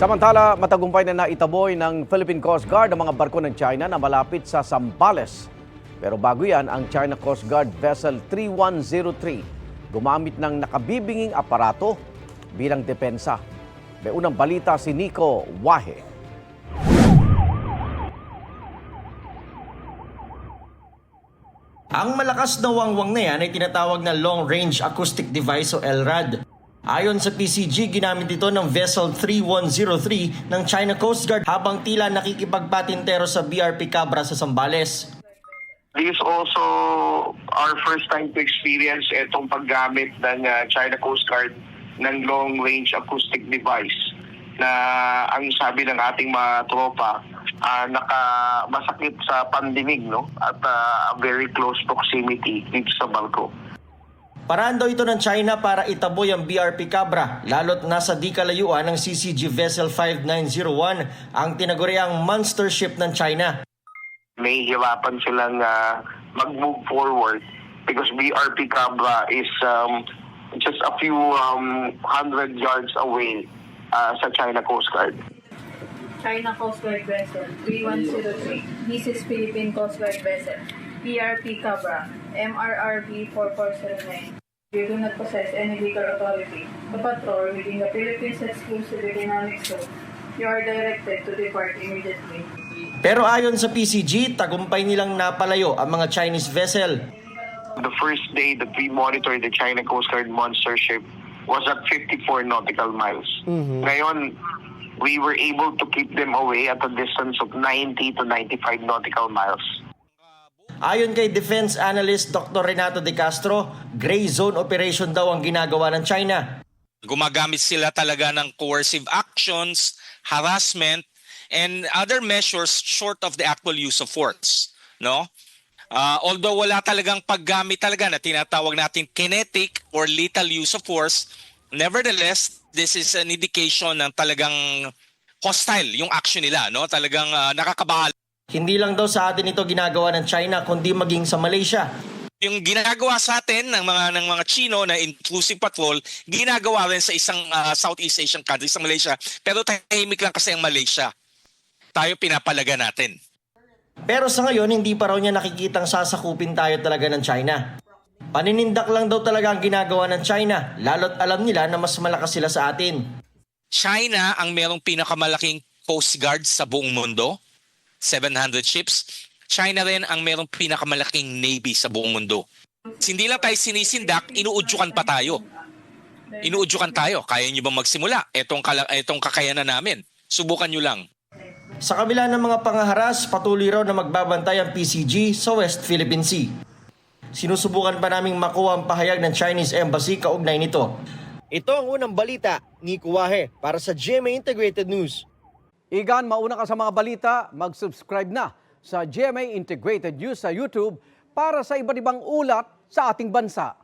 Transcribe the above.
Samantala, matagumpay na naitaboy ng Philippine Coast Guard ang mga barko ng China na malapit sa Zambales. Pero bago yan, ang China Coast Guard Vessel 3103 gumamit ng nakabibinging aparato bilang depensa. May unang balita si Nico Wahe. Ang malakas na wangwang na yan ay tinatawag na Long Range Acoustic Device o LRAD. Ayon sa PCG, ginamit ito ng Vessel 3103 ng China Coast Guard habang tila nakikipagpatintero sa BRP Cabra sa Zambales. This is also our first time to experience itong paggamit ng China Coast Guard ng long-range acoustic device na ang sabi ng ating mga tropa, masakit sa pandinig, no? At a very close proximity dito sa barko. Paraan daw ito ng China para itaboy ang BRP Cabra, lalo't nasa di kalayuan ng CCG Vessel 5901, ang tinaguriang monster ship ng China. May hirapan silang mag-move forward because BRP Cabra is just a few hundred yards away sa China Coast Guard. China Coast Guard Vessel 3103. This is Philippine Coast Guard Vessel BRP Cabra MRRB 4409. You do not possess any legal authority to patrol within the Philippines exclusive economic zone. You are directed to depart immediately. Pero ayon sa PCG, tagumpay nilang napalayo ang mga Chinese vessel. The first day that we monitored the China Coast Guard monster ship was at 54 nautical miles. Ngayon, we were able to keep them away at a distance of 90 to 95 nautical miles. Ayon kay Defense Analyst Dr. Renato De Castro, gray zone operation daw ang ginagawa ng China. Gumagamit sila talaga ng coercive actions, harassment, and other measures short of the actual use of force. No? Although wala talagang paggamit talaga na tinatawag natin kinetic or lethal use of force, nevertheless, this is an indication ng talagang hostile yung action nila. No? Talagang nakakabahala. Hindi lang daw sa atin ito ginagawa ng China kundi maging sa Malaysia. Yung ginagawa sa atin ng mga Chino na intrusive patrol, ginagawa rin sa isang Southeast Asian country sa Malaysia. Pero tahimik lang kasi ang Malaysia. Tayo pinapalaga natin. Pero sa ngayon, hindi pa raw niya nakikitang sasakupin tayo talaga ng China. Paninindak lang daw talaga ang ginagawa ng China, lalo't alam nila na mas malakas sila sa atin. China ang merong pinakamalaking Coast Guard sa buong mundo. 700 ships. China rin ang merong pinakamalaking Navy sa buong mundo. Hindi lang tayo sinisindak, inuudyukan pa tayo. Inuudyukan tayo. Kaya nyo ba magsimula? Etong kakayanan namin. Subukan nyo lang. Sa kabila ng mga pangaharas, patuloy raw na magbabantay ang PCG sa West Philippine Sea. Sinusubukan pa naming makuha ang pahayag ng Chinese Embassy kaugnay nito. Ito ang unang balita, Nico Wahe, para sa GMA Integrated News. Igan, mauna ka sa mga balita, mag-subscribe na sa GMA Integrated News sa YouTube para sa iba't ibang ulat sa ating bansa.